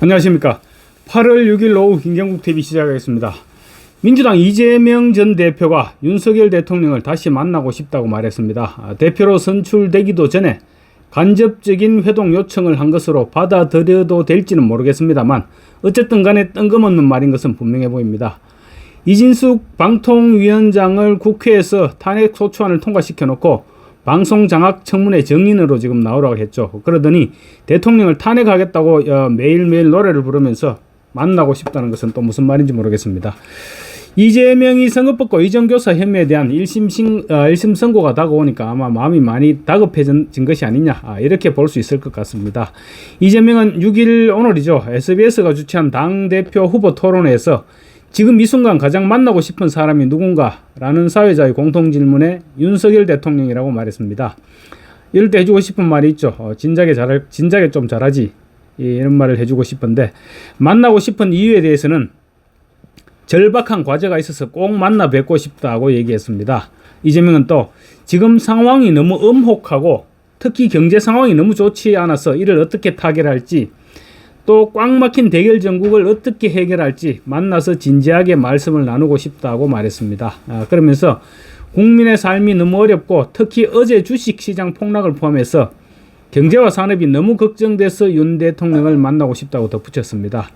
안녕하십니까. 8월 6일 오후 김경국 TV 시작하겠습니다. 민주당 이재명 전 대표가 윤석열 대통령을 다시 만나고 싶다고 말했습니다. 대표로 선출되기도 전에 간접적인 회동 요청을 한 것으로 받아들여도 될지는 모르겠습니다만 어쨌든 간에 뜬금없는 말인 것은 분명해 보입니다. 이진숙 방통위원장을 국회에서 탄핵소추안을 통과시켜 놓고 방송장악 청문회 정인으로 지금 나오라고 했죠. 그러더니 대통령을 탄핵하겠다고 매일매일 노래를 부르면서 만나고 싶다는 것은 또 무슨 말인지 모르겠습니다. 이재명이 선거법과 의정교사 혐의에 대한 1심 선고가 다가오니까 아마 마음이 많이 다급해진 것이 아니냐, 이렇게 볼 수 있을 것 같습니다. 이재명은 6일 오늘이죠. SBS가 주최한 당대표 후보 토론회에서 지금 이 순간 가장 만나고 싶은 사람이 누군가? 라는 사회자의 공통질문에 윤석열 대통령이라고 말했습니다. 이럴 때 해주고 싶은 말이 있죠. 진작에 좀 잘하지. 이런 말을 해주고 싶은데, 만나고 싶은 이유에 대해서는 절박한 과제가 있어서 꼭 만나 뵙고 싶다고 얘기했습니다. 이재명은 또 지금 상황이 너무 엄혹하고 특히 경제 상황이 너무 좋지 않아서 이를 어떻게 타결할지, 또 꽉 막힌 대결 정국을 어떻게 해결할지 만나서 진지하게 말씀을 나누고 싶다고 말했습니다. 그러면서 국민의 삶이 너무 어렵고 특히 어제 주식시장 폭락을 포함해서 경제와 산업이 너무 걱정돼서 윤 대통령을 만나고 싶다고 덧붙였습니다.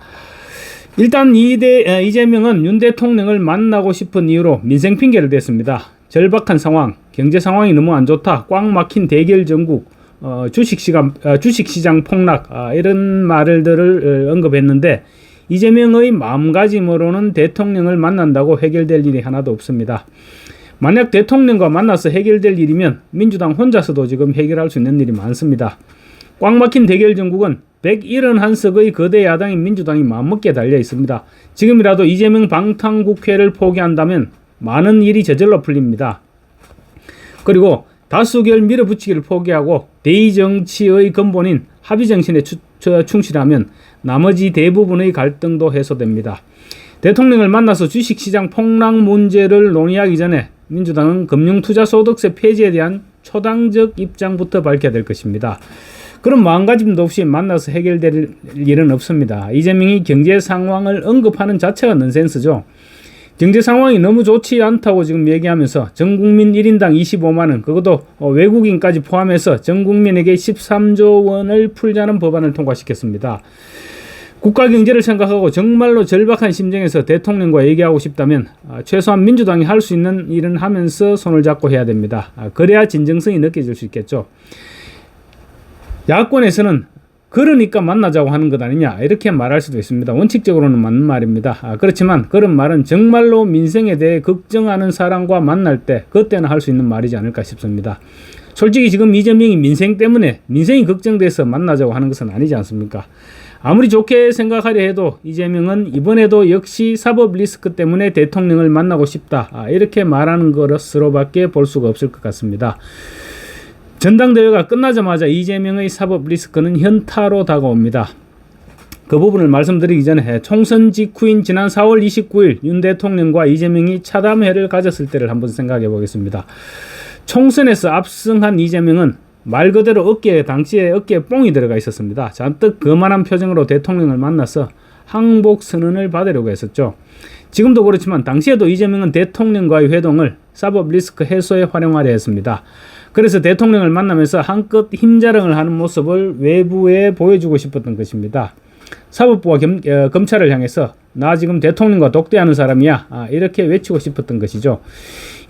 일단 이재명은 윤 대통령을 만나고 싶은 이유로 민생 핑계를 댔습니다. 절박한 상황, 경제 상황이 너무 안 좋다, 꽉 막힌 대결 정국, 주식시장 폭락, 이런 말들을 언급했는데 이재명의 마음가짐으로는 대통령을 만난다고 해결될 일이 하나도 없습니다. 만약 대통령과 만나서 해결될 일이면 민주당 혼자서도 지금 해결할 수 있는 일이 많습니다. 꽉 막힌 대결 정국은 171석의 거대 야당인 민주당이 마음먹기에 달려 있습니다. 지금이라도 이재명 방탄국회를 포기한다면 많은 일이 저절로 풀립니다. 그리고 다수결 밀어붙이기를 포기하고 대의정치의 근본인 합의정신에 충실하면 나머지 대부분의 갈등도 해소됩니다. 대통령을 만나서 주식시장 폭락 문제를 논의하기 전에 민주당은 금융투자소득세 폐지에 대한 초당적 입장부터 밝혀야 될 것입니다. 그런 마음가짐도 없이 만나서 해결될 일은 없습니다. 이재명이 경제 상황을 언급하는 자체가 넌센스죠. 경제 상황이 너무 좋지 않다고 지금 얘기하면서 전국민 1인당 25만원, 그것도 외국인까지 포함해서 전국민에게 13조 원을 풀자는 법안을 통과시켰습니다. 국가 경제를 생각하고 정말로 절박한 심정에서 대통령과 얘기하고 싶다면 최소한 민주당이 할 수 있는 일은 하면서 손을 잡고 해야 됩니다. 그래야 진정성이 느껴질 수 있겠죠. 야권에서는 그러니까 만나자고 하는 것 아니냐, 이렇게 말할 수도 있습니다. 원칙적으로는 맞는 말입니다. 그렇지만 그런 말은 정말로 민생에 대해 걱정하는 사람과 만날 때 그때는 할 수 있는 말이지 않을까 싶습니다. 솔직히 지금 이재명이 민생이 걱정돼서 만나자고 하는 것은 아니지 않습니까? 아무리 좋게 생각하려 해도 이재명은 이번에도 역시 사법 리스크 때문에 대통령을 만나고 싶다, 이렇게 말하는 것으로밖에 볼 수가 없을 것 같습니다. 전당대회가 끝나자마자 이재명의 사법 리스크는 현타로 다가옵니다. 그 부분을 말씀드리기 전에 총선 직후인 지난 4월 29일 윤 대통령과 이재명이 차담회를 가졌을 때를 한번 생각해 보겠습니다. 총선에서 압승한 이재명은 말 그대로 당시에 어깨에 뽕이 들어가 있었습니다. 잔뜩 거만한 표정으로 대통령을 만나서 항복 선언을 받으려고 했었죠. 지금도 그렇지만 당시에도 이재명은 대통령과의 회동을 사법 리스크 해소에 활용하려 했습니다. 그래서 대통령을 만나면서 한껏 힘자랑을 하는 모습을 외부에 보여주고 싶었던 것입니다. 사법부와 검찰을 향해서 나 지금 대통령과 독대하는 사람이야, 이렇게 외치고 싶었던 것이죠.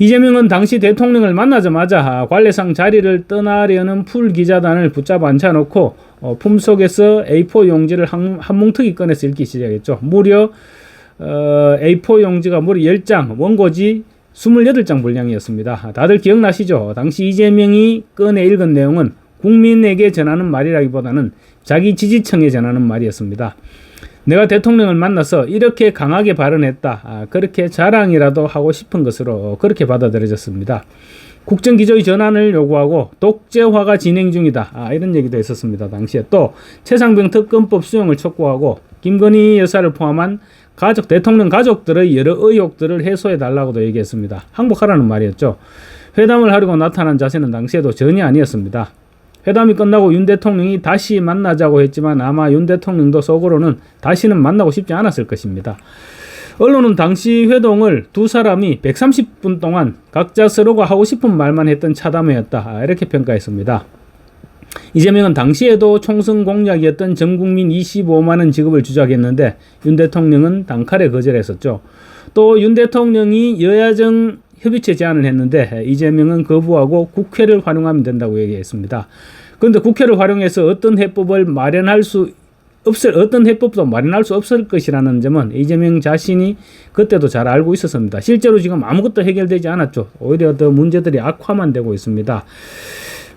이재명은 당시 대통령을 만나자마자 관례상 자리를 떠나려는 풀 기자단을 붙잡아 앉혀놓고 품속에서 A4 용지를 한 뭉텅이 꺼내서 읽기 시작했죠. 무려 A4 용지가 무려 10장, 원고지 28장 분량이었습니다. 다들 기억나시죠? 당시 이재명이 꺼내 읽은 내용은 국민에게 전하는 말이라기보다는 자기 지지층에 전하는 말이었습니다. 내가 대통령을 만나서 이렇게 강하게 발언했다, 그렇게 자랑이라도 하고 싶은 것으로 그렇게 받아들여졌습니다. 국정기조의 전환을 요구하고 독재화가 진행 중이다, 이런 얘기도 있었습니다. 당시에 또 최상병 특검법 수용을 촉구하고 김건희 여사를 포함한 대통령 가족들의 여러 의혹들을 해소해달라고도 얘기했습니다. 항복하라는 말이었죠. 회담을 하려고 나타난 자세는 당시에도 전혀 아니었습니다. 회담이 끝나고 윤 대통령이 다시 만나자고 했지만 아마 윤 대통령도 속으로는 다시는 만나고 싶지 않았을 것입니다. 언론은 당시 회동을 두 사람이 130분 동안 각자 서로가 하고 싶은 말만 했던 차담회였다, 이렇게 평가했습니다. 이재명은 당시에도 총선 공약이었던 전국민 25만원 지급을 주장했는데 윤 대통령은 단칼에 거절했었죠. 또 윤 대통령이 여야정 협의체 제안을 했는데 이재명은 거부하고 국회를 활용하면 된다고 얘기했습니다. 그런데 국회를 활용해서 어떤 해법도 마련할 수 없을 것이라는 점은 이재명 자신이 그때도 잘 알고 있었습니다. 실제로 지금 아무것도 해결되지 않았죠. 오히려 더 문제들이 악화만 되고 있습니다.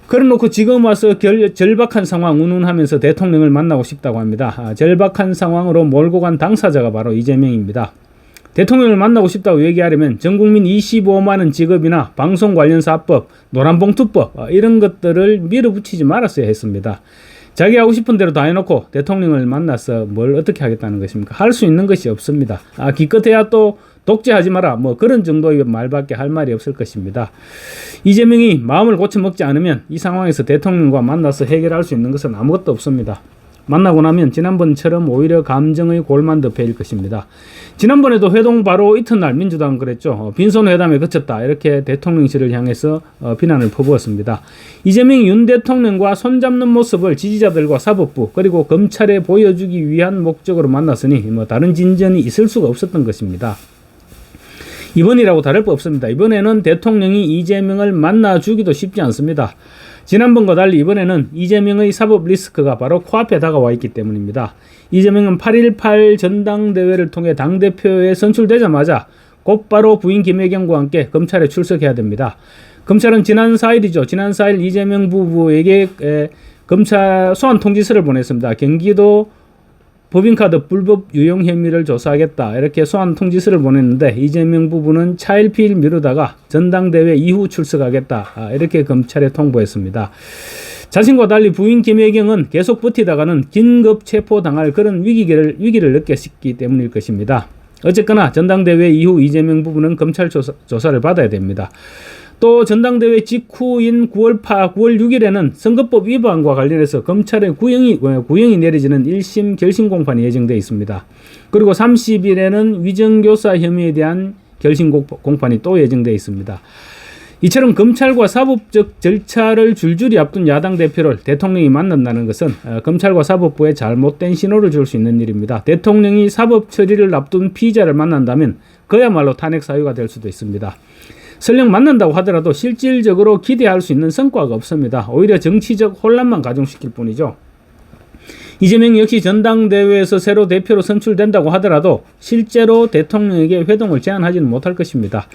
그래놓고 지금 와서 절박한 상황 운운하면서 대통령을 만나고 싶다고 합니다. 절박한 상황으로 몰고 간 당사자가 바로 이재명입니다. 대통령을 만나고 싶다고 얘기하려면 전국민 25만원 지급이나 방송 관련 사법, 노란봉투법 이런 것들을 밀어붙이지 말았어야 했습니다. 자기 하고 싶은 대로 다 해놓고 대통령을 만나서 뭘 어떻게 하겠다는 것입니까? 할 수 있는 것이 없습니다. 기껏해야 또 독재하지 마라 뭐 그런 정도의 말밖에 할 말이 없을 것입니다. 이재명이 마음을 고쳐먹지 않으면 이 상황에서 대통령과 만나서 해결할 수 있는 것은 아무것도 없습니다. 만나고 나면 지난번처럼 오히려 감정의 골만 더 패일 것입니다. 지난번에도 회동 바로 이튿날 민주당은 그랬죠. 빈손 회담에 그쳤다, 이렇게 대통령실을 향해서 비난을 퍼부었습니다. 이재명이 윤 대통령과 손잡는 모습을 지지자들과 사법부 그리고 검찰에 보여주기 위한 목적으로 만났으니 다른 진전이 있을 수가 없었던 것입니다. 이번이라고 다를 바 없습니다. 이번에는 대통령이 이재명을 만나주기도 쉽지 않습니다. 지난번과 달리 이번에는 이재명의 사법 리스크가 바로 코앞에 다가와 있기 때문입니다. 이재명은 8.18 전당대회를 통해 당대표에 선출되자마자 곧바로 부인 김혜경과 함께 검찰에 출석해야 됩니다. 검찰은 지난 4일 이재명 부부에게 검찰 소환 통지서를 보냈습니다. 경기도 법인카드 불법 유용 혐의를 조사하겠다, 이렇게 소환 통지서를 보냈는데 이재명 부부는 차일피일 미루다가 전당대회 이후 출석하겠다, 이렇게 검찰에 통보했습니다. 자신과 달리 부인 김혜경은 계속 버티다가는 긴급 체포당할 그런 위기를 느꼈기 때문일 것입니다. 어쨌거나 전당대회 이후 이재명 부부는 검찰 조사를 받아야 됩니다. 또 전당대회 직후인 9월 6일에는 선거법 위반과 관련해서 검찰의 구형이 내려지는 1심 결심 공판이 예정되어 있습니다. 그리고 30일에는 위정교사 혐의에 대한 결심 공판이 또 예정되어 있습니다. 이처럼 검찰과 사법적 절차를 줄줄이 앞둔 야당 대표를 대통령이 만난다는 것은 검찰과 사법부에 잘못된 신호를 줄 수 있는 일입니다. 대통령이 사법 처리를 앞둔 피의자를 만난다면 그야말로 탄핵 사유가 될 수도 있습니다. 설령 만난다고 하더라도 실질적으로 기대할 수 있는 성과가 없습니다. 오히려 정치적 혼란만 가중시킬 뿐이죠. 이재명 역시 전당대회에서 새로 대표로 선출된다고 하더라도 실제로 대통령에게 회동을 제안하지는 못할 것입니다.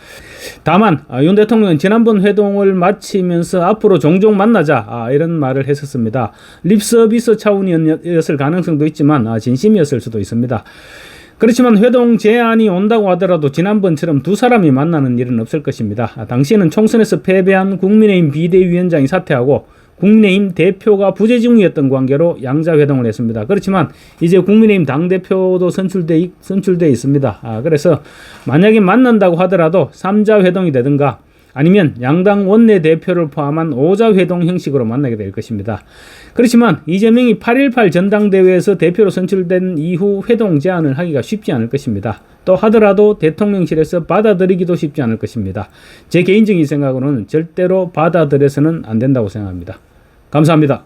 다만 윤 대통령은 지난번 회동을 마치면서 앞으로 종종 만나자, 이런 말을 했었습니다. 립서비스 차원이었을 가능성도 있지만 진심이었을 수도 있습니다. 그렇지만 회동 제안이 온다고 하더라도 지난번처럼 두 사람이 만나는 일은 없을 것입니다. 당시에는 총선에서 패배한 국민의힘 비대위원장이 사퇴하고 국민의힘 대표가 부재 중이었던 관계로 양자 회동을 했습니다. 그렇지만 이제 국민의힘 당대표도 선출돼 있습니다. 그래서 만약에 만난다고 하더라도 3자 회동이 되든가 아니면 양당 원내대표를 포함한 5자 회동 형식으로 만나게 될 것입니다. 그렇지만 이재명이 8.18 전당대회에서 대표로 선출된 이후 회동 제안을 하기가 쉽지 않을 것입니다. 또 하더라도 대통령실에서 받아들이기도 쉽지 않을 것입니다. 제 개인적인 생각으로는 절대로 받아들여서는 안 된다고 생각합니다. 감사합니다.